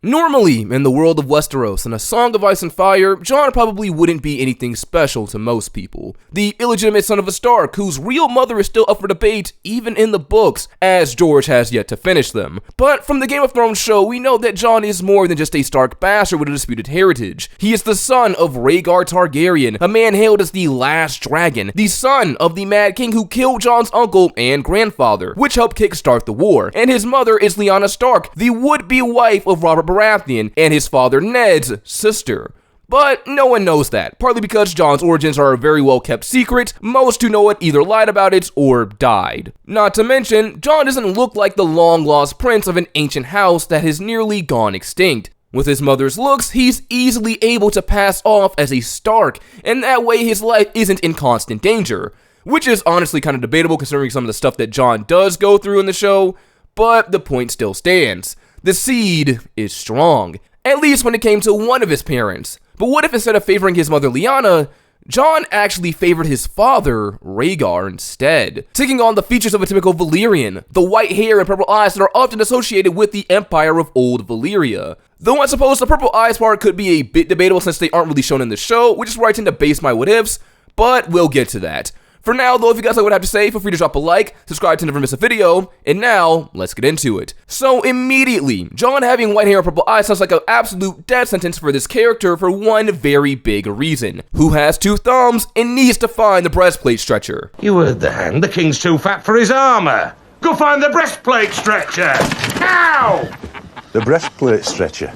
Normally, in the world of Westeros and A Song of Ice and Fire, Jon probably wouldn't be anything special to most people. The illegitimate son of a Stark, whose real mother is still up for debate, even in the books, as George has yet to finish them. But from the Game of Thrones show, we know that Jon is more than just a Stark bastard with a disputed heritage. He is the son of Rhaegar Targaryen, a man hailed as the last dragon, the son of the Mad King who killed Jon's uncle and grandfather, which helped kickstart the war. And his mother is Lyanna Stark, the would-be wife of Robert Baratheon and his father Ned's sister. But no one knows that, partly because Jon's origins are a very well kept secret. Most who know it either lied about it or died. Not to mention, Jon doesn't look like the long lost prince of an ancient house that has nearly gone extinct. With his mother's looks, he's easily able to pass off as a Stark, and that way his life isn't in constant danger. Which is honestly kind of debatable considering some of the stuff that Jon does go through in the show, but the point still stands. The seed is strong, at least when it came to one of his parents. But what if instead of favoring his mother Lyanna, Jon actually favored his father, Rhaegar, instead, taking on the features of a typical Valyrian, the white hair and purple eyes that are often associated with the Empire of Old Valyria. Though I suppose the purple eyes part could be a bit debatable since they aren't really shown in the show, which is where I tend to base my what-ifs, but we'll get to that. For now, though, if you guys like what I have to say, feel free to drop a like, subscribe to never miss a video, and now, let's get into it. So immediately, Jon having white hair and purple eyes sounds like an absolute death sentence for this character for one very big reason. Who has two thumbs and needs to find the breastplate stretcher? You heard the hand, the king's too fat for his armor. Go find the breastplate stretcher! Ow! The breastplate stretcher.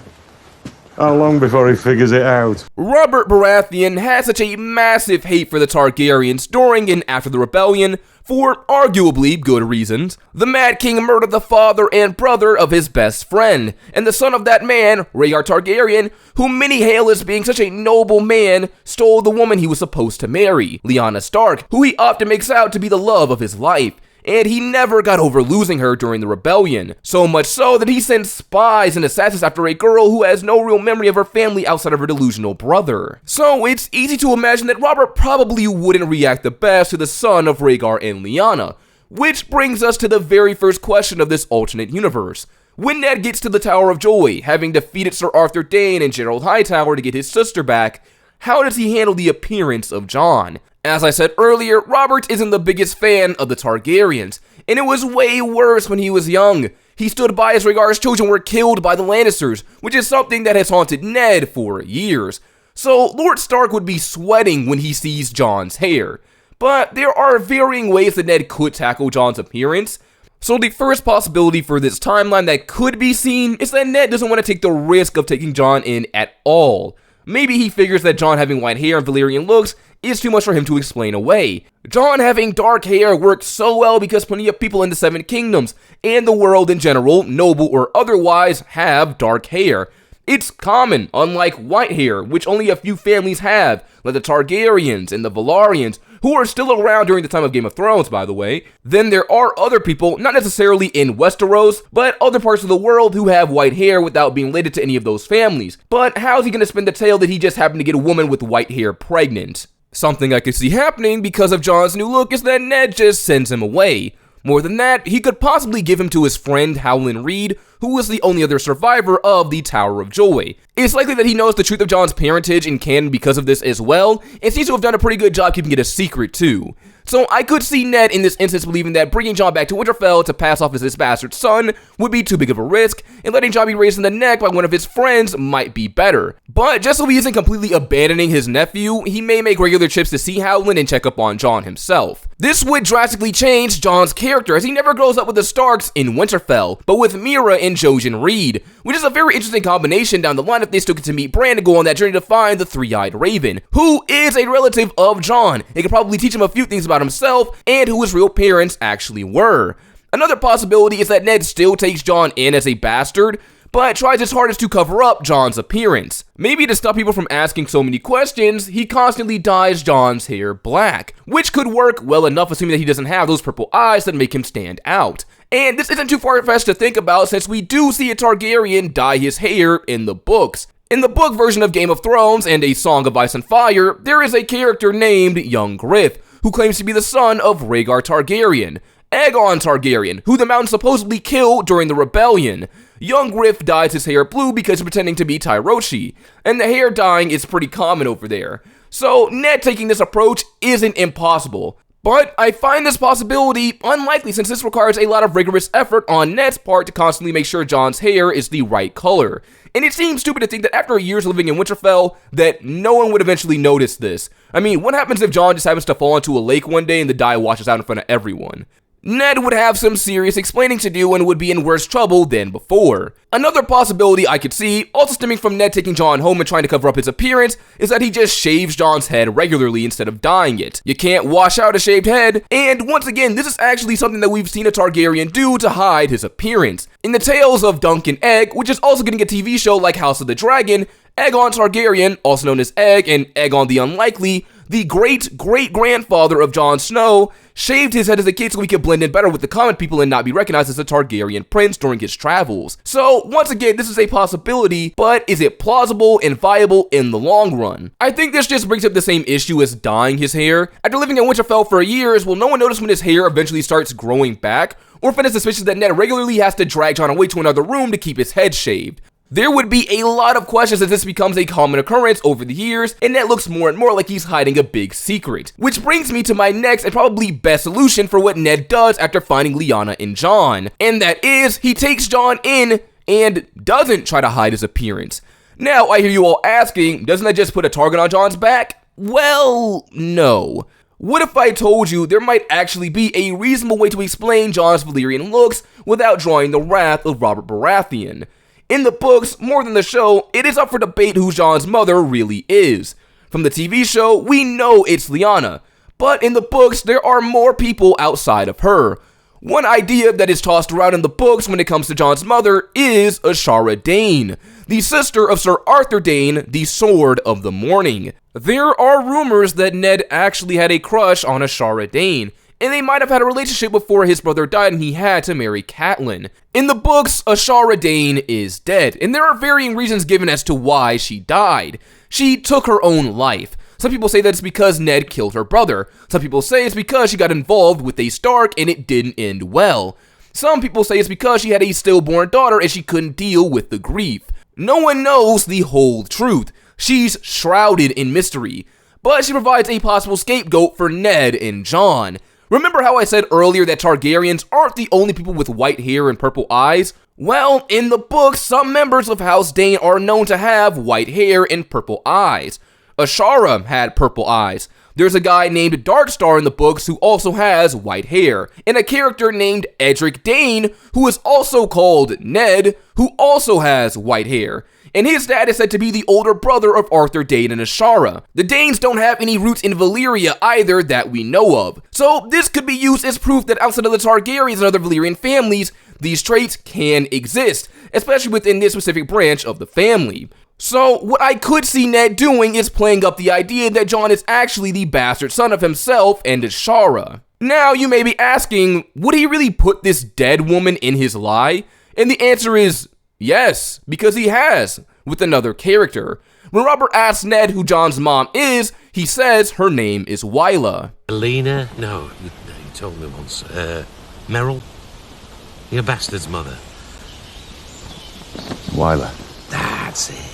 How long before he figures it out? Robert Baratheon had such a massive hate for the Targaryens during and after the rebellion, for arguably good reasons. The Mad King murdered the father and brother of his best friend, and the son of that man, Rhaegar Targaryen, whom many hail as being such a noble man, stole the woman he was supposed to marry, Lyanna Stark, who he often makes out to be the love of his life. And he never got over losing her during the rebellion, so much so that he sent spies and assassins after a girl who has no real memory of her family outside of her delusional brother. So it's easy to imagine that Robert probably wouldn't react the best to the son of Rhaegar and Lyanna, which brings us to the very first question of this alternate universe. When Ned gets to the Tower of Joy, having defeated Sir Arthur Dayne and Gerald Hightower to get his sister back, how does he handle the appearance of Jon? As I said earlier, Robert isn't the biggest fan of the Targaryens, and it was way worse when he was young. He stood by as Rhaegar's children were killed by the Lannisters, which is something that has haunted Ned for years. So Lord Stark would be sweating when he sees Jon's hair. But there are varying ways that Ned could tackle Jon's appearance. So the first possibility for this timeline that could be seen is that Ned doesn't want to take the risk of taking Jon in at all. Maybe he figures that Jon having white hair and Valyrian looks is too much for him to explain away. Jon having dark hair works so well because plenty of people in the Seven Kingdoms, and the world in general, noble or otherwise, have dark hair. It's common, unlike white hair, which only a few families have, like the Targaryens and the Valyrians, who are still around during the time of Game of Thrones, by the way. Then there are other people, not necessarily in Westeros, but other parts of the world who have white hair without being related to any of those families. But how's he gonna spin the tale that he just happened to get a woman with white hair pregnant? Something I could see happening because of Jon's new look is that Ned just sends him away. More than that, he could possibly give him to his friend Howland Reed, who was the only other survivor of the Tower of Joy. It's likely that he knows the truth of Jon's parentage in canon because of this as well, and seems to have done a pretty good job keeping it a secret too. So I could see Ned in this instance believing that bringing Jon back to Winterfell to pass off as his bastard son would be too big of a risk, and letting Jon be raised in the neck by one of his friends might be better. But just so he isn't completely abandoning his nephew, he may make regular trips to see Howland and check up on Jon himself. This would drastically change Jon's character as he never grows up with the Starks in Winterfell, but with Meera and Jojen Reed, which is a very interesting combination down the line if they still get to meet Bran and go on that journey to find the Three-Eyed Raven, who is a relative of Jon and could probably teach him a few things about himself and who his real parents actually were. Another possibility is that Ned still takes Jon in as a bastard, but tries his hardest to cover up Jon's appearance. Maybe to stop people from asking so many questions, he constantly dyes Jon's hair black, which could work well enough assuming that he doesn't have those purple eyes that make him stand out. And this isn't too far-fetched to think about since we do see a Targaryen dye his hair in the books. In the book version of Game of Thrones and A Song of Ice and Fire, there is a character named Young Griff, who claims to be the son of Rhaegar Targaryen, Aegon Targaryen, who the Mountain supposedly killed during the rebellion. young Griff dyes his hair blue because he's pretending to be Tyroshi, and the hair dyeing is pretty common over there. So Ned taking this approach isn't impossible. But I find this possibility unlikely since this requires a lot of rigorous effort on Ned's part to constantly make sure Jon's hair is the right color. And it seems stupid to think that after years living in Winterfell, that no one would eventually notice this. I mean, what happens if Jon just happens to fall into a lake one day and the dye washes out in front of everyone? Ned would have some serious explaining to do and would be in worse trouble than before. Another possibility I could see, also stemming from Ned taking Jon home and trying to cover up his appearance, is that he just shaves Jon's head regularly instead of dyeing it. You can't wash out a shaved head, and once again, this is actually something that we've seen a Targaryen do to hide his appearance. In the tales of Dunk and Egg, which is also getting a TV show like House of the Dragon, Aegon Targaryen, also known as Egg and Aegon the Unlikely, the great-great-grandfather of Jon Snow, shaved his head as a kid so he could blend in better with the common people and not be recognized as a Targaryen prince during his travels. So, once again, this is a possibility, but is it plausible and viable in the long run? I think this just brings up the same issue as dyeing his hair. After living in Winterfell for years, will no one notice when his hair eventually starts growing back? Or if it is suspicious that Ned regularly has to drag Jon away to another room to keep his head shaved? There would be a lot of questions as this becomes a common occurrence over the years, and Ned looks more and more like he's hiding a big secret. Which brings me to my next and probably best solution for what Ned does after finding Lyanna and Jon. And that is, he takes Jon in and doesn't try to hide his appearance. Now, I hear you all asking, doesn't that just put a target on Jon's back? Well, no. What if I told you there might actually be a reasonable way to explain Jon's Valyrian looks without drawing the wrath of Robert Baratheon? In the books, more than the show, it is up for debate who Jon's mother really is. From the TV show, we know it's Lyanna, but in the books, there are more people outside of her. One idea that is tossed around in the books when it comes to Jon's mother is Ashara Dayne, the sister of Sir Arthur Dayne, the Sword of the Morning. There are rumors that Ned actually had a crush on Ashara Dayne, and they might have had a relationship before his brother died and he had to marry Catelyn. In the books, Ashara Dayne is dead, and there are varying reasons given as to why she died. She took her own life. Some people say that it's because Ned killed her brother. Some people say it's because she got involved with a Stark and it didn't end well. Some people say it's because she had a stillborn daughter and she couldn't deal with the grief. No one knows the whole truth. She's shrouded in mystery, but she provides a possible scapegoat for Ned and Jon. Remember how I said earlier that Targaryens aren't the only people with white hair and purple eyes? Well, in the books, some members of House Dayne are known to have white hair and purple eyes. Ashara had purple eyes. There's a guy named Darkstar in the books who also has white hair, and a character named Edric Dayne, who is also called Ned, who also has white hair. And his dad is said to be the older brother of Arthur Dayne and Ashara. The Daynes don't have any roots in Valyria either that we know of. So this could be used as proof that outside of the Targaryens and other Valyrian families, these traits can exist, especially within this specific branch of the family. So what I could see Ned doing is playing up the idea that Jon is actually the bastard son of himself and Ashara. Now you may be asking, would he really put this dead woman in his lie? And the answer is yes, because he has, with another character. When Robert asks Ned who Jon's mom is, he says her name is Wylla. Alina? No, you told me once. Meryl? Your bastard's mother. Wylla. That's it.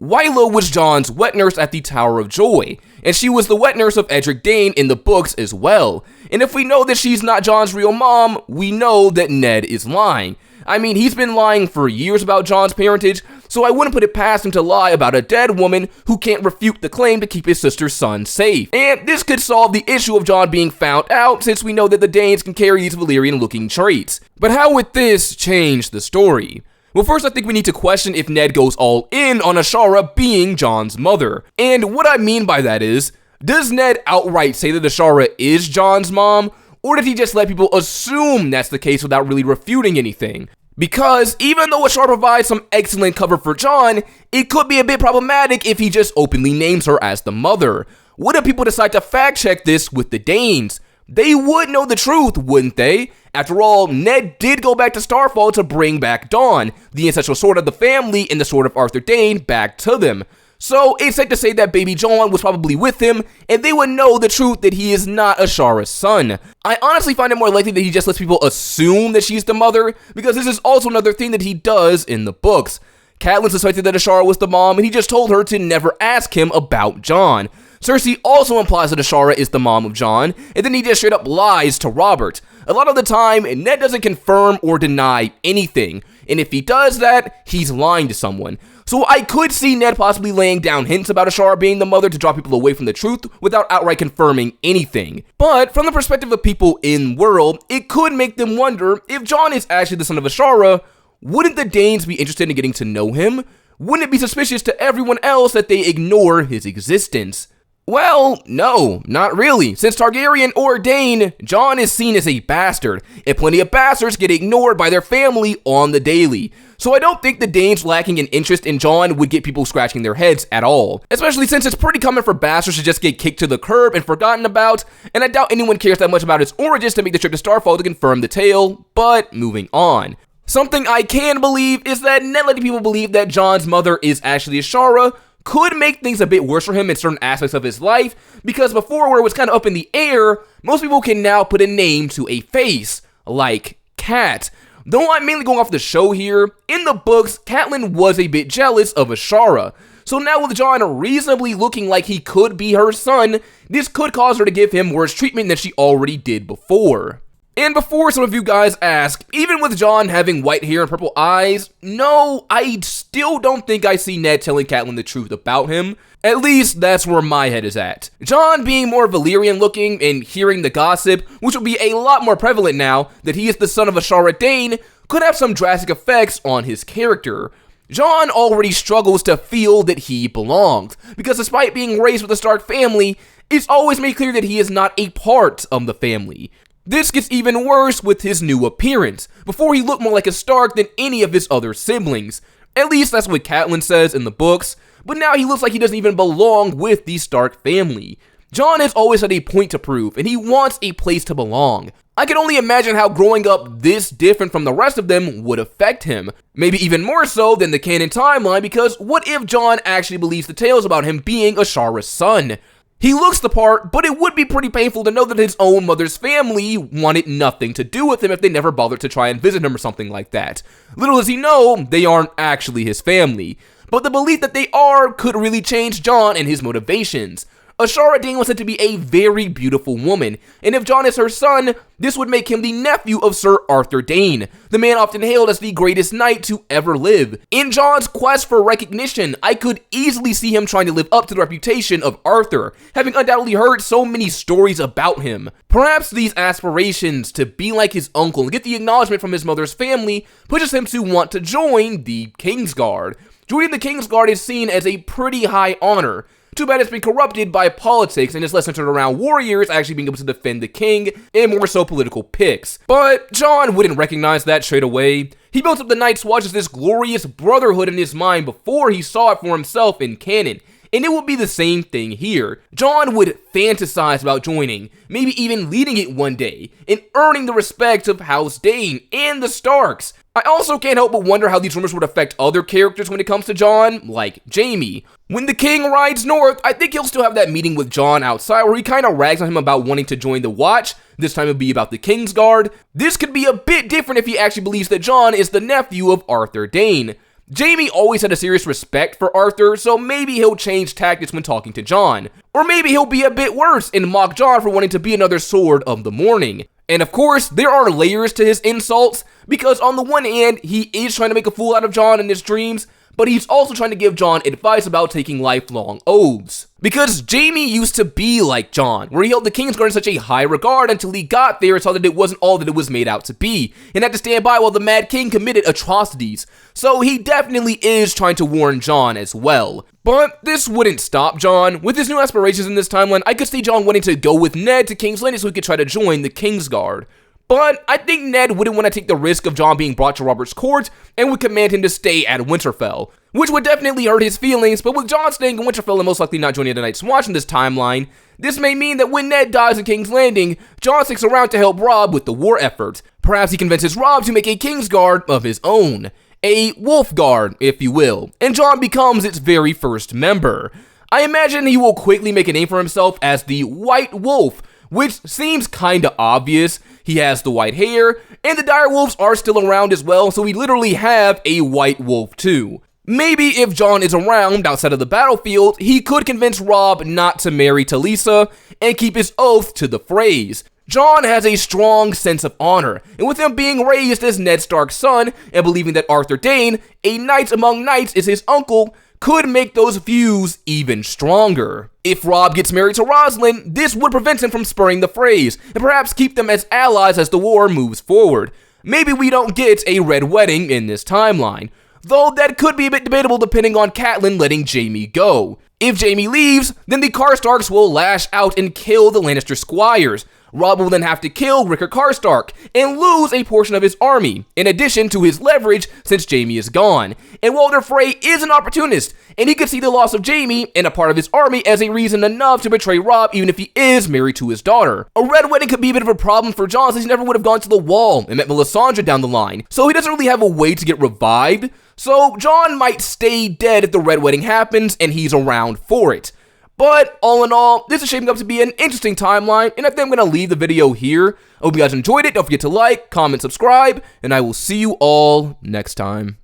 Wylla was Jon's wet nurse at the Tower of Joy, and she was the wet nurse of Edric Dayne in the books as well. And if we know that she's not Jon's real mom, we know that Ned is lying. I mean, he's been lying for years about Jon's parentage, so I wouldn't put it past him to lie about a dead woman who can't refute the claim to keep his sister's son safe. And this could solve the issue of Jon being found out, since we know that the Daynes can carry these Valyrian-looking traits. But how would this change the story? Well, first I think we need to question if Ned goes all in on Ashara being Jon's mother. And what I mean by that is, does Ned outright say that Ashara is Jon's mom? Or did he just let people assume that's the case without really refuting anything? Because even though Ashara provides some excellent cover for Jon, it could be a bit problematic if he just openly names her as the mother. What if people decide to fact check this with the Daynes? They would know the truth, wouldn't they? After all, Ned did go back to Starfall to bring back Dawn, the ancestral sword of the family and the sword of Arthur Dayne, back to them. So it's safe to say that baby Jon was probably with him, and they would know the truth that he is not Ashara's son. I honestly find it more likely that he just lets people assume that she's the mother, because this is also another thing that he does in the books. Catelyn suspected that Ashara was the mom, and he just told her to never ask him about Jon. Cersei also implies that Ashara is the mom of Jon, and then he just straight up lies to Robert. A lot of the time, Ned doesn't confirm or deny anything, and if he does that, he's lying to someone. So I could see Ned possibly laying down hints about Ashara being the mother to draw people away from the truth without outright confirming anything. But from the perspective of people in world, it could make them wonder if Jon is actually the son of Ashara. Wouldn't the Danes be interested in getting to know him? Wouldn't it be suspicious to everyone else that they ignore his existence? Well, no, not really. Since Targaryen or Dane, Jon is seen as a bastard, and plenty of bastards get ignored by their family on the daily. So I don't think the Danes lacking an interest in Jon would get people scratching their heads at all. Especially since it's pretty common for bastards to just get kicked to the curb and forgotten about, and I doubt anyone cares that much about his origins to make the trip to Starfall to confirm the tale, but moving on. Something I can believe is that Ned letting people believe that Jon's mother is actually Ashara could make things a bit worse for him in certain aspects of his life, because before, where it was kind of up in the air, most people can now put a name to a face, like Cat. Though I'm mainly going off the show here, in the books, Catelyn was a bit jealous of Ashara. So now with Jon reasonably looking like he could be her son, this could cause her to give him worse treatment than she already did before. And before some of you guys ask, even with Jon having white hair and purple eyes, no, I still don't think I see Ned telling Catelyn the truth about him. At least, that's where my head is at. Jon being more Valyrian looking and hearing the gossip, which will be a lot more prevalent now that he is the son of Ashara Dane, could have some drastic effects on his character. Jon already struggles to feel that he belongs, because despite being raised with a Stark family, it's always made clear that he is not a part of the family. This gets even worse with his new appearance. Before, he looked more like a Stark than any of his other siblings. At least that's what Catelyn says in the books, but now he looks like he doesn't even belong with the Stark family. Jon has always had a point to prove, and he wants a place to belong. I can only imagine how growing up this different from the rest of them would affect him. Maybe even more so than the canon timeline, because what if Jon actually believes the tales about him being Ashara's son? He looks the part, but it would be pretty painful to know that his own mother's family wanted nothing to do with him if they never bothered to try and visit him or something like that. Little does he know, they aren't actually his family. But the belief that they are could really change Jon and his motivations. Ashara Dane was said to be a very beautiful woman, and if Jon is her son, this would make him the nephew of Sir Arthur Dane, the man often hailed as the greatest knight to ever live. In Jon's quest for recognition, I could easily see him trying to live up to the reputation of Arthur, having undoubtedly heard so many stories about him. Perhaps these aspirations to be like his uncle and get the acknowledgement from his mother's family pushes him to want to join the Kingsguard. Joining the Kingsguard is seen as a pretty high honor. Too bad it's been corrupted by politics and is less centered around warriors actually being able to defend the king and more so political picks. But Jon wouldn't recognize that straight away. He built up the Night's Watch as this glorious brotherhood in his mind before he saw it for himself in canon. And it would be the same thing here. Jon would fantasize about joining, maybe even leading it one day, and earning the respect of House Dane and the Starks. I also can't help but wonder how these rumors would affect other characters when it comes to Jon, like Jaime. When the king rides north, I think he'll still have that meeting with Jon outside where he kind of rags on him about wanting to join the Watch. This time it'll be about the Kingsguard. This could be a bit different if he actually believes that Jon is the nephew of Arthur Dane. Jaime always had a serious respect for Arthur, so maybe he'll change tactics when talking to Jon. Or maybe he'll be a bit worse and mock Jon for wanting to be another Sword of the Morning. And of course, there are layers to his insults, because on the one hand, he is trying to make a fool out of Jon in his dreams, but he's also trying to give Jon advice about taking lifelong oaths. Because Jaime used to be like Jon, where he held the Kingsguard in such a high regard until he got there and saw that it wasn't all that it was made out to be, and had to stand by while the Mad King committed atrocities. So he definitely is trying to warn Jon as well. But this wouldn't stop Jon. With his new aspirations in this timeline, I could see Jon wanting to go with Ned to King's Landing so he could try to join the Kingsguard. But I think Ned wouldn't want to take the risk of Jon being brought to Robert's court and would command him to stay at Winterfell, which would definitely hurt his feelings. But with Jon staying in Winterfell and most likely not joining the Night's Watch in this timeline, this may mean that when Ned dies in King's Landing, Jon sticks around to help Robb with the war effort. Perhaps he convinces Robb to make a Kingsguard of his own. a wolf guard, if you will, and Jon becomes its very first member. I imagine he will quickly make a name for himself as the White Wolf, which seems kinda obvious. He has the white hair, and the dire wolves are still around as well, so we literally have a white wolf too. Maybe if Jon is around outside of the battlefield, he could convince Robb not to marry Talisa and keep his oath to the Freys. Jon has a strong sense of honor, and with him being raised as Ned Stark's son and believing that Arthur Dayne, a knight among knights, is his uncle, could make those views even stronger. If Robb gets married to Rosalind, this would prevent him from spurring the Freys, and perhaps keep them as allies as the war moves forward. Maybe we don't get a red wedding in this timeline, though that could be a bit debatable depending on Catelyn letting Jaime go. If Jaime leaves, then the Karstarks will lash out and kill the Lannister squires. Robb will then have to kill Rickard Karstark and lose a portion of his army, in addition to his leverage since Jaime is gone. And Walder Frey is an opportunist, and he could see the loss of Jaime and a part of his army as a reason enough to betray Robb even if he is married to his daughter. A red wedding could be a bit of a problem for Jon since he never would have gone to the Wall and met Melisandre down the line, so he doesn't really have a way to get revived. So Jon might stay dead if the red wedding happens and he's around for it. But all in all, this is shaping up to be an interesting timeline, and I think I'm going to leave the video here. I hope you guys enjoyed it. Don't forget to like, comment, subscribe, and I will see you all next time.